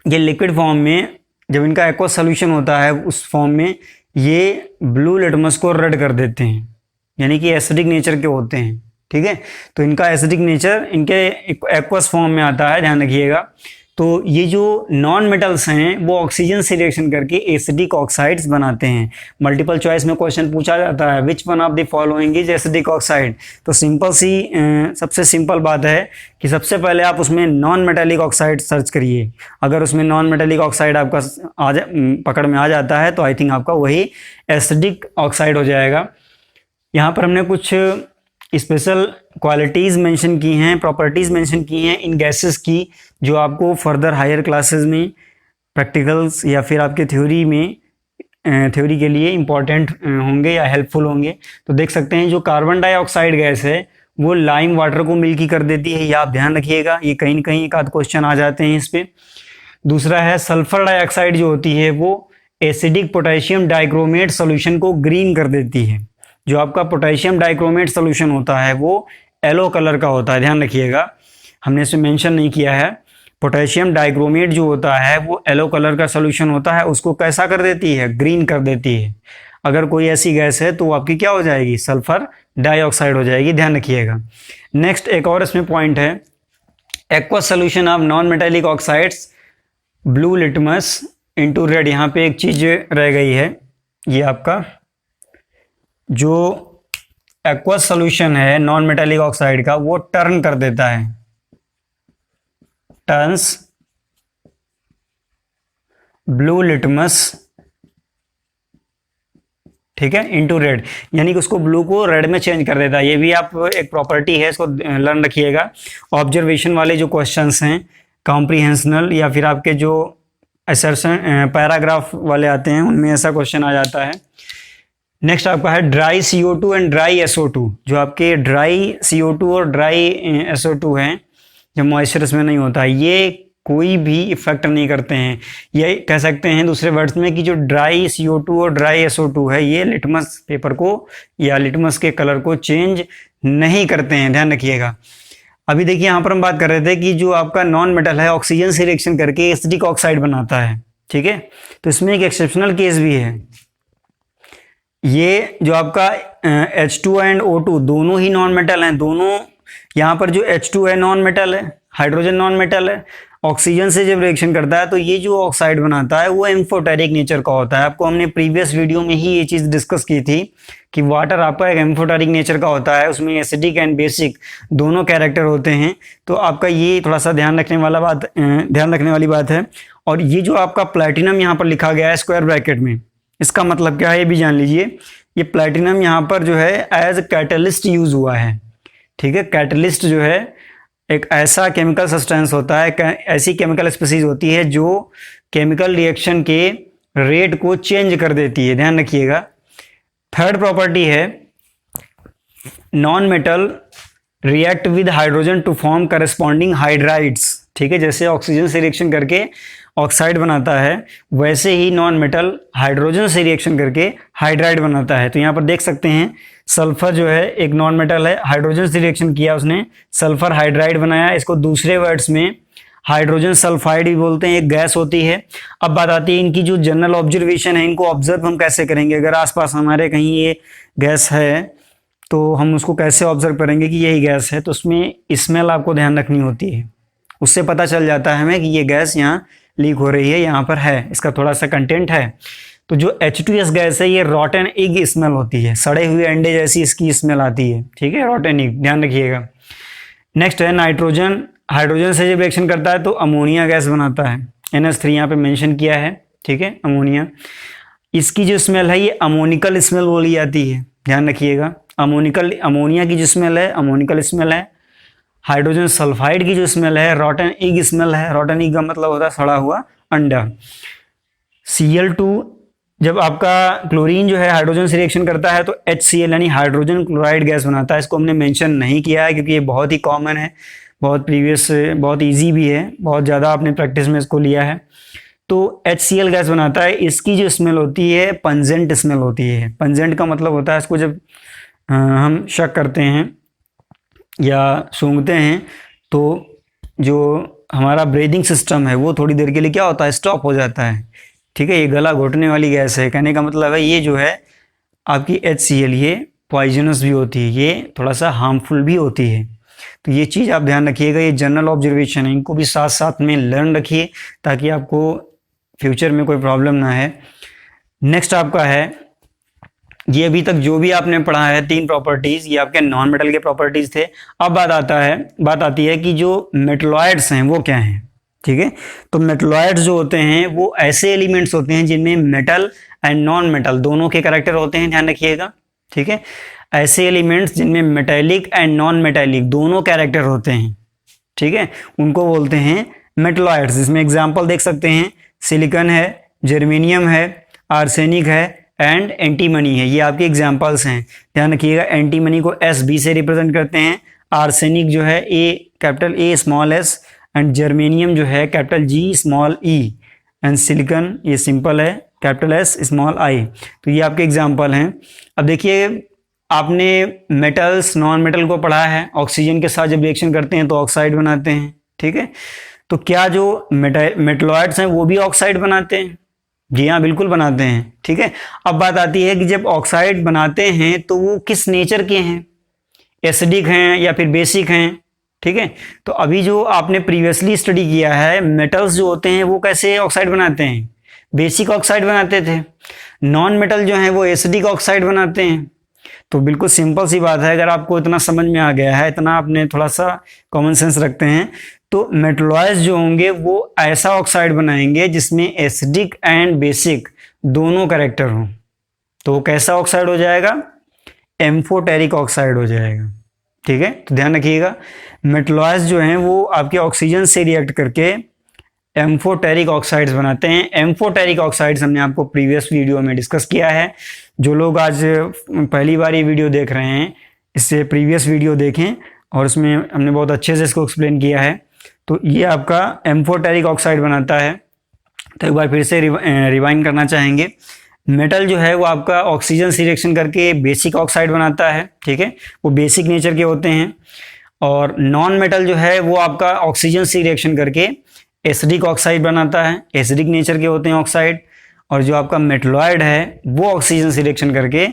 ये लिक्विड फॉर्म में जब इनका एक्वस सोल्यूशन होता है उस फॉर्म में ये ब्लू लिटमस को रेड कर देते हैं, यानी कि एसिडिक नेचर के होते हैं, ठीक है। तो इनका एसिडिक नेचर इनके एक्वस फॉर्म में आता है, ध्यान रखिएगा। तो ये जो नॉन मेटल्स हैं वो ऑक्सीजन से रिएक्शन करके एसिडिक ऑक्साइड्स बनाते हैं। मल्टीपल चॉइस में क्वेश्चन पूछा जाता है which one of the following is acidic oxide, तो सिंपल सी सबसे सिंपल बात है कि सबसे पहले आप उसमें नॉन मेटेलिक ऑक्साइड सर्च करिए। अगर उसमें नॉन मेटेलिक ऑक्साइड आपका पकड़ में आ जाता है तो आई थिंक आपका वही एसिडिक ऑक्साइड हो जाएगा। यहाँ पर हमने कुछ स्पेशल क्वालिटीज़ मेंशन की हैं, प्रॉपर्टीज़ मेंशन की हैं इन गैसेस की, जो आपको फर्दर हायर क्लासेस में प्रैक्टिकल्स या फिर आपके थ्योरी के लिए इम्पॉर्टेंट होंगे या हेल्पफुल होंगे। तो देख सकते हैं जो कार्बन डाइऑक्साइड गैस है वो लाइम वाटर को मिल्की कर देती है, ये आप ध्यान रखिएगा, ये कहीं ना कहीं एक आध क्वेश्चन आ जाते हैं इस पर। दूसरा है सल्फर डाइऑक्साइड जो होती है वो एसिडिक पोटेशियम डाइक्रोमेट सोल्यूशन को ग्रीन कर देती है। जो आपका पोटेशियम डाइक्रोमेट सोल्यूशन होता है वो येलो कलर का होता है, ध्यान रखिएगा, हमने इसमें मेंशन नहीं किया है। पोटेशियम डाइक्रोमेट जो होता है वो येलो कलर का सोल्यूशन होता है, उसको कैसा कर देती है, ग्रीन कर देती है। अगर कोई ऐसी गैस है तो वो आपकी क्या हो जाएगी, सल्फर डाइऑक्साइड हो जाएगी, ध्यान रखिएगा। नेक्स्ट एक और इसमें पॉइंट है, aqueous solution of non metallic oxides blue litmus into red. यहाँ पे एक चीज रह गई है, ये आपका जो एक्वस सोल्यूशन है नॉन मेटेलिक ऑक्साइड का वो टर्न कर देता है, टर्न्स ब्लू लिटमस, ठीक है, इनटू रेड, यानी कि उसको ब्लू को रेड में चेंज कर देता है। ये भी आप एक प्रॉपर्टी है, इसको लर्न रखिएगा। ऑब्जर्वेशन वाले जो क्वेश्चंस हैं, कॉम्प्रिहेंशनल या फिर आपके जो असर्शन पैराग्राफ वाले आते हैं उनमें ऐसा क्वेश्चन आ जाता है। नेक्स्ट आपका है dry CO2 and dry SO2। जो आपके ड्राई CO2 और ड्राई SO2 हैं, जब मॉइस्चर इसमें नहीं होता है, ये कोई भी इफेक्ट नहीं करते हैं। ये कह सकते हैं दूसरे वर्ड्स में कि जो ड्राई CO2 और ड्राई SO2 है ये लिटमस पेपर को या लिटमस के कलर को चेंज नहीं करते हैं, ध्यान रखिएगा। अभी देखिए यहाँ पर हम बात कर रहे थे कि जो आपका नॉन मेटल है ऑक्सीजन से रिएक्शन करके एसिडिक ऑक्साइड बनाता है, ठीक है। तो इसमें एक एक्सेप्शनल केस भी है, ये जो आपका H2 एंड O2 दोनों ही नॉन मेटल हैं, दोनों यहाँ पर जो H2 है नॉन मेटल है, हाइड्रोजन नॉन मेटल है, ऑक्सीजन से जब रिएक्शन करता है तो ये जो ऑक्साइड बनाता है वो एम्फोटेरिक नेचर का होता है। आपको हमने प्रीवियस वीडियो में ही ये चीज़ डिस्कस की थी कि वाटर आपका एक एम्फोटेरिक नेचर का होता है, उसमें एसिडिक एंड बेसिक दोनों कैरेक्टर होते हैं। तो आपका ये थोड़ा सा ध्यान रखने वाली बात है। और ये जो आपका प्लैटिनम यहाँ पर लिखा गया है स्क्वायर ब्रैकेट में, इसका मतलब क्या है ये भी जान लीजिए। ये प्लैटिनम यहाँ पर जो है एज कैटलिस्ट यूज हुआ है, ठीक है। कैटलिस्ट जो है एक ऐसा केमिकल सब्सटेंस होता है, ऐसी केमिकल स्पीसीज होती है जो केमिकल रिएक्शन के रेट को चेंज कर देती है, ध्यान रखिएगा। थर्ड प्रॉपर्टी है non metal react with hydrogen to form corresponding hydrides, ठीक है, जैसे ऑक्सीजन से रिएक्शन करके ऑक्साइड बनाता है, वैसे ही नॉन मेटल हाइड्रोजन से रिएक्शन करके हाइड्राइड बनाता है। तो यहाँ पर देख सकते हैं सल्फर जो है एक नॉन मेटल है, हाइड्रोजन से रिएक्शन किया उसने, सल्फर हाइड्राइड बनाया। इसको दूसरे वर्ड्स में हाइड्रोजन सल्फाइड भी बोलते हैं, एक गैस होती है। अब बात आती है इनकी जो जनरल ऑब्जर्वेशन है, इनको ऑब्जर्व हम कैसे करेंगे। अगर आसपास हमारे कहीं ये गैस है तो हम उसको कैसे ऑब्जर्व करेंगे कि यही गैस है। तो उसमें स्मेल आपको ध्यान रखनी होती है, उससे पता चल जाता है हमें कि ये गैस यहाँ लीक हो रही है, यहाँ पर है, इसका थोड़ा सा कंटेंट है। तो जो H2S गैस है ये रॉटन एग स्मेल होती है, सड़े हुए अंडे जैसी इसकी स्मेल आती है, ठीक है, रॉटन एग, ध्यान रखिएगा। नेक्स्ट है नाइट्रोजन, हाइड्रोजन से जब रिएक्शन करता है तो अमोनिया गैस बनाता है, NH3 यहाँ पे मेंशन किया है, ठीक है, अमोनिया। इसकी जो स्मेल है ये अमोनिकल स्मेल बोली जाती है, ध्यान रखिएगा। अमोनिया की जो स्मेल है अमोनिकल स्मेल है। हाइड्रोजन सल्फाइड की जो स्मेल है रॉटन एग स्मेल है। रॉटन एग का मतलब होता है सड़ा हुआ अंडा। Cl2, जब आपका क्लोरीन जो है हाइड्रोजन से रिएक्शन करता है तो HCl यानी हाइड्रोजन क्लोराइड गैस बनाता है। इसको हमने मेंशन नहीं किया है क्योंकि ये बहुत ही कॉमन है, बहुत इजी भी है, बहुत ज़्यादा आपने प्रैक्टिस में इसको लिया है। तो HCl गैस बनाता है। इसकी जो स्मेल होती है पंजेंट स्मेल होती है। पंजेंट का मतलब होता है इसको जब हम शक करते हैं या सूंघते हैं तो जो हमारा ब्रीदिंग सिस्टम है वो थोड़ी देर के लिए क्या होता है, स्टॉप हो जाता है, ठीक है। ये गला घोटने वाली गैस है, कहने का मतलब है ये जो है आपकी HCl ये पॉइजनस भी होती है, ये थोड़ा सा हार्मफुल भी होती है। तो ये चीज़ आप ध्यान रखिएगा, ये जनरल ऑब्जर्वेशन है, इनको भी साथ साथ में लर्न रखिए ताकि आपको फ्यूचर में कोई प्रॉब्लम ना है। नेक्स्ट आपका है, ये अभी तक जो भी आपने पढ़ा है 3 प्रॉपर्टीज, ये आपके नॉन मेटल के प्रॉपर्टीज थे। अब बात आती है कि जो मेटलॉइड्स हैं वो क्या हैं, ठीक है। तो मेटलॉइड्स जो होते हैं वो ऐसे एलिमेंट्स होते हैं जिनमें मेटल एंड नॉन मेटल दोनों के कैरेक्टर होते हैं, ध्यान रखिएगा, ठीक है। ऐसे एलिमेंट्स जिनमें मेटेलिक एंड नॉन मेटेलिक दोनों कैरेक्टर होते हैं, ठीक है, उनको बोलते हैं मेटलॉइड्स। इसमें एग्जाम्पल देख सकते हैं, सिलिकॉन है, जर्मेनियम है, आर्सेनिक है एंड एंटीमनी है, ये आपके एग्जाम्पल्स हैं, ध्यान रखिएगा। एंटीमनी को SB से रिप्रेजेंट करते हैं, आर्सेनिक जो है capital A small s and germanium जो है capital G small e and silicon ये सिंपल है कैपिटल S स्मॉल I। तो ये आपके एग्जाम्पल हैं। अब देखिए आपने मेटल्स नॉन मेटल को पढ़ा है, ऑक्सीजन के साथ जब रिएक्शन करते हैं तो ऑक्साइड बनाते हैं, ठीक है। तो क्या जो मेटलॉइड्स हैं वो भी ऑक्साइड बनाते हैं? जी हाँ, बिल्कुल बनाते हैं, ठीक है। अब बात आती है कि जब ऑक्साइड बनाते हैं तो वो किस नेचर के हैं, एसिडिक हैं या फिर बेसिक हैं, ठीक है। तो अभी जो आपने प्रीवियसली स्टडी किया है, मेटल्स जो होते हैं वो कैसे ऑक्साइड बनाते हैं, बेसिक ऑक्साइड बनाते थे। नॉन मेटल जो हैं वो एसिडिक ऑक्साइड बनाते हैं। तो बिल्कुल सिंपल सी बात है, अगर आपको इतना समझ में आ गया है, इतना आपने थोड़ा सा कॉमन सेंस रखते हैं, तो मेटलॉइड्स जो होंगे वो ऐसा ऑक्साइड बनाएंगे जिसमें एसिडिक एंड बेसिक दोनों कैरेक्टर हों। तो कैसा ऑक्साइड हो जाएगा, एम्फोटेरिक ऑक्साइड हो जाएगा, ठीक है। तो ध्यान रखिएगा, मेटलॉइड्स जो हैं वो आपके ऑक्सीजन से रिएक्ट करके एम्फोटेरिक ऑक्साइड्स बनाते हैं। एम्फोटेरिक ऑक्साइड्स हमने आपको प्रीवियस वीडियो में डिस्कस किया है। जो लोग आज पहली बार ये वीडियो देख रहे हैं, इससे प्रीवियस वीडियो देखें और उसमें हमने बहुत अच्छे से इसको एक्सप्लेन किया है। तो ये आपका एम्फोटेरिक ऑक्साइड बनाता है। तो एक बार फिर से रिवाइंड करना चाहेंगे, मेटल जो है वो आपका ऑक्सीजन से रिएक्शन करके बेसिक ऑक्साइड बनाता है, ठीक है, वो बेसिक नेचर के होते हैं। और नॉन मेटल जो है वो आपका ऑक्सीजन से रिएक्शन करके एसिडिक ऑक्साइड बनाता है, एसिडिक नेचर के होते हैं ऑक्साइड। और जो आपका मेटलॉइड है वो ऑक्सीजन से रिएक्शन करके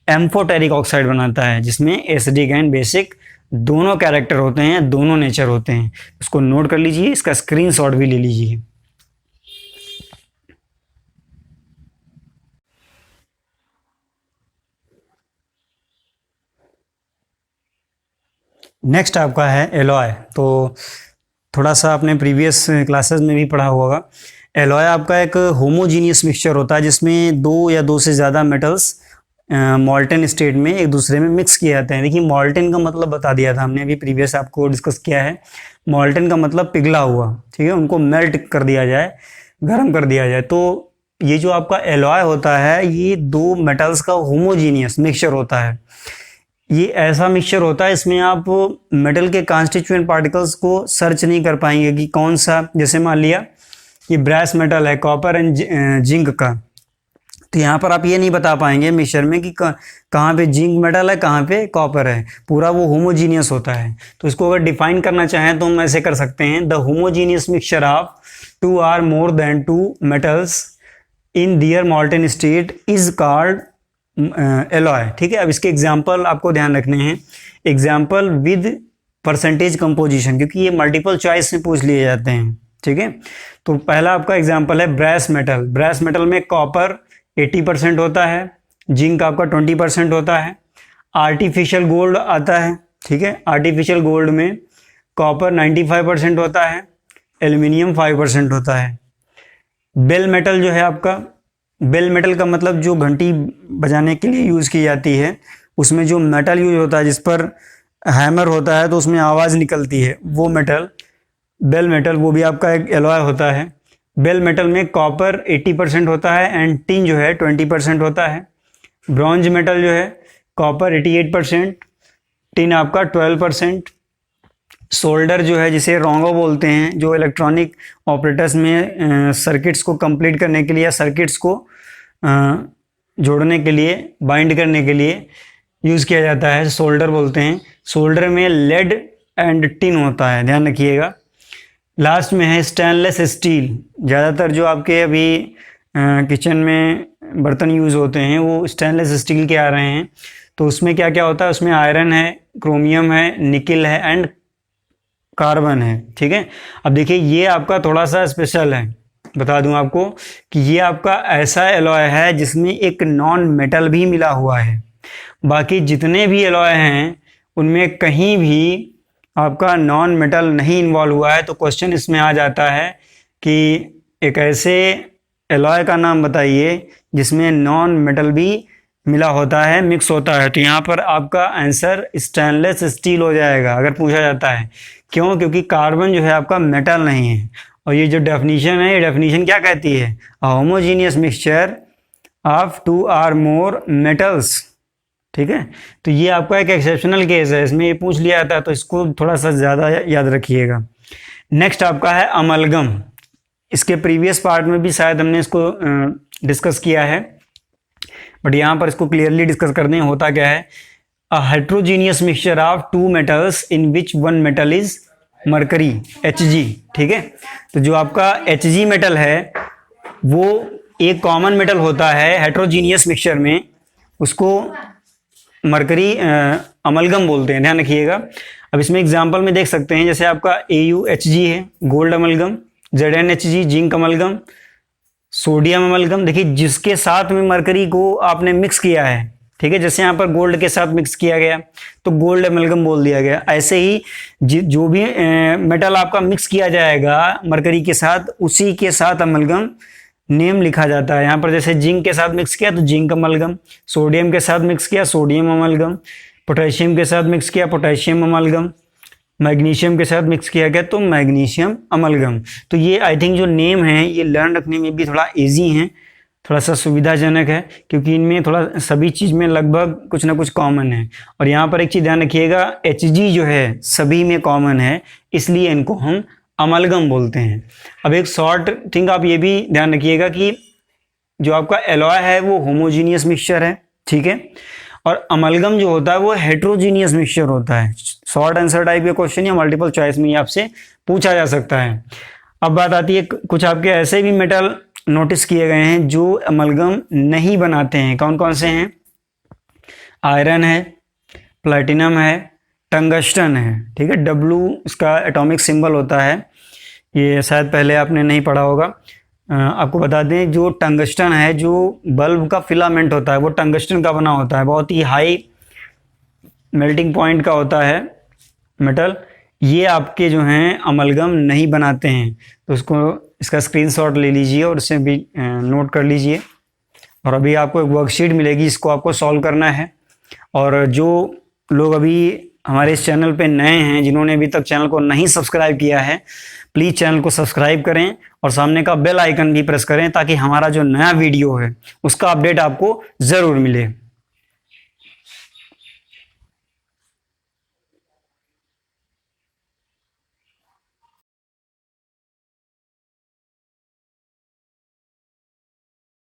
एम्फोटेरिक ऑक्साइड बनाता है, जिसमें एसिडिक एंड बेसिक दोनों कैरेक्टर होते हैं, दोनों नेचर होते हैं। इसको नोट कर लीजिए, इसका स्क्रीनशॉट भी ले लीजिए। नेक्स्ट आपका है एलॉय। तो थोड़ा सा आपने प्रीवियस क्लासेस में भी पढ़ा होगा। एलॉय आपका एक होमोजीनियस मिक्सचर होता है जिसमें 2 या 2 से ज़्यादा मेटल्स मॉल्टन स्टेट में एक दूसरे में मिक्स किए जाते हैं। देखिए मॉल्टन का मतलब बता दिया था हमने, अभी प्रीवियस आपको डिस्कस किया है। मॉल्टन का मतलब पिघला हुआ, ठीक है, उनको मेल्ट कर दिया जाए, गर्म कर दिया जाए। तो ये जो आपका एलॉय होता है ये 2 मेटल्स का होमोजीनियस मिक्सचर होता है। ये ऐसा मिक्सचर होता है, इसमें आप मेटल के कॉन्स्टिट्यूएंट पार्टिकल्स को सर्च नहीं कर पाएंगे कि कौन सा, जैसे मान लिया ये ब्रास मेटल है कॉपर एंड जिंक का, तो यहाँ पर आप ये नहीं बता पाएंगे मिक्सचर में कि कहाँ पे जिंक मेटल है, कहाँ पे कॉपर है, पूरा वो होमोजीनियस होता है। तो इसको अगर डिफाइन करना चाहें तो हम ऐसे कर सकते हैं, the homogeneous mixture of 2 or more than 2 metals in their molten state is called alloy. ठीक है, अब इसके एग्जाम्पल आपको ध्यान रखने हैं, एग्जाम्पल विद परसेंटेज कंपोजिशन, क्योंकि ये मल्टीपल चॉइस से पूछ लिए जाते हैं। ठीक है, तो पहला आपका एग्जाम्पल है ब्रास मेटल। ब्रास मेटल में कॉपर 80% होता है, जिंक आपका 20% होता है, आर्टिफिशियल गोल्ड आता है। ठीक है, आर्टिफिशियल गोल्ड में कॉपर 95% होता है, एल्युमिनियम 5% होता है। बेल मेटल जो है आपका, बेल मेटल का मतलब जो घंटी बजाने के लिए यूज़ की जाती है, उसमें जो मेटल यूज होता है जिस पर हैमर होता है तो उसमें आवाज़ निकलती है, वो मेटल बेल मेटल, वो भी आपका एक एलॉय होता है। बेल मेटल में कॉपर 80% होता है एंड टिन जो है 20% होता है। ब्रॉन्ज मेटल जो है कॉपर 88%, टिन आपका 12%। सोल्डर जो है जिसे रोंगो बोलते हैं, जो इलेक्ट्रॉनिक ऑपरेटर्स में सर्किट्स को कंप्लीट करने के लिए या सर्किट्स को जोड़ने के लिए, बाइंड करने के लिए यूज़ किया जाता है, सोल्डर बोलते हैं। सोल्डर में लेड एंड टिन होता है, ध्यान रखिएगा। लास्ट में है स्टेनलेस स्टील। ज़्यादातर जो आपके अभी किचन में बर्तन यूज़ होते हैं वो स्टेनलेस स्टील के आ रहे हैं। तो उसमें क्या क्या होता है, उसमें आयरन है, क्रोमियम है, निकिल है एंड कार्बन है। ठीक है, अब देखिए ये आपका थोड़ा सा स्पेशल है, बता दूं आपको कि ये आपका ऐसा एलॉय है जिसमें एक नॉन मेटल भी मिला हुआ है। बाकी जितने भी एलॉय हैं उनमें कहीं भी आपका नॉन मेटल नहीं इन्वॉल्व हुआ है। तो क्वेश्चन इसमें आ जाता है कि एक ऐसे एलॉय का नाम बताइए जिसमें नॉन मेटल भी मिला होता है, मिक्स होता है। तो यहाँ पर आपका आंसर स्टेनलेस स्टील हो जाएगा अगर पूछा जाता है। क्यों? क्योंकि कार्बन जो है आपका मेटल नहीं है। और ये जो डेफिनेशन है, ये डेफिनेशन क्या कहती है? A homogeneous mixture of 2 or more metals. ठीक है, तो ये आपका एक एक्सेप्शनल केस है, इसमें ये पूछ लिया जाता है, तो इसको थोड़ा सा ज़्यादा याद रखिएगा। नेक्स्ट आपका है अमलगम। इसके प्रीवियस पार्ट में भी शायद हमने इसको डिस्कस किया है, बट यहाँ पर इसको क्लियरली डिस्कस करने होता क्या है। A heterogeneous mixture of 2 metals in which 1 metal is mercury, Hg। ठीक है, तो जो आपका Hg मेटल है वो एक कॉमन मेटल होता है हेट्रोजीनियस मिक्सचर में, उसको मरकरी अमलगम बोलते हैं, ध्यान रखिएगा। अब इसमें एग्जांपल में देख सकते हैं, जैसे आपका AuHg है gold amalgam, ZnHg zinc amalgam, sodium amalgam. देखिए जिसके साथ में मरकरी को आपने मिक्स किया है, ठीक है, जैसे यहाँ पर गोल्ड के साथ मिक्स किया गया तो गोल्ड अमलगम बोल दिया गया। ऐसे ही जो भी मेटल आपका मिक्स किया जाएगा मरकरी के साथ, उसी के साथ अमलगम नेम लिखा जाता है। यहाँ पर जैसे जिंक के साथ मिक्स किया तो जिंक अमलगम, सोडियम के साथ मिक्स किया सोडियम अमलगम, पोटेशियम के साथ मिक्स किया पोटेशियम अमलगम, मैग्नीशियम के साथ मिक्स किया गया तो मैग्नीशियम अमलगम। तो ये आई थिंक जो नेम है ये लर्न रखने में भी थोड़ा इजी है, थोड़ा सा सुविधाजनक है, क्योंकि इनमें थोड़ा सभी चीज़ में लगभग कुछ ना कुछ कॉमन है। और यहाँ पर एक चीज़ ध्यान रखिएगा, Hg जो है सभी में कॉमन है, इसलिए इनको हम अमलगम बोलते हैं। अब एक शॉर्ट थिंग आप ये भी ध्यान रखिएगा कि जो आपका एलॉय है वो होमोजीनियस मिक्सचर है, ठीक है, और अमलगम जो होता है वो हेट्रोजीनियस मिक्सचर होता है। शॉर्ट आंसर टाइप के क्वेश्चन या मल्टीपल चॉइस में आपसे पूछा जा सकता है। अब बात आती है, कुछ आपके ऐसे भी मेटल नोटिस किए गए हैं जो अमलगम नहीं बनाते हैं। कौन कौन से हैं? आयरन है, प्लैटिनम है, टंगस्टन है। ठीक है, W इसका एटॉमिक सिंबल होता है, ये शायद पहले आपने नहीं पढ़ा होगा। आपको बता दें, जो टंगस्टन है, जो बल्ब का फिलामेंट होता है वो टंगस्टन का बना होता है, बहुत ही हाई मेल्टिंग पॉइंट का होता है मेटल। ये आपके जो हैं अमलगम नहीं बनाते हैं, तो उसको इसका स्क्रीनशॉट ले लीजिए और इसे भी नोट कर लीजिए। और अभी आपको एक वर्कशीट मिलेगी, इसको आपको सॉल्व करना है। और जो लोग अभी हमारे इस चैनल पे नए हैं, जिन्होंने अभी तक चैनल को नहीं सब्सक्राइब किया है, प्लीज़ चैनल को सब्सक्राइब करें और सामने का बेल आइकन भी प्रेस करें, ताकि हमारा जो नया वीडियो है उसका अपडेट आपको ज़रूर मिले।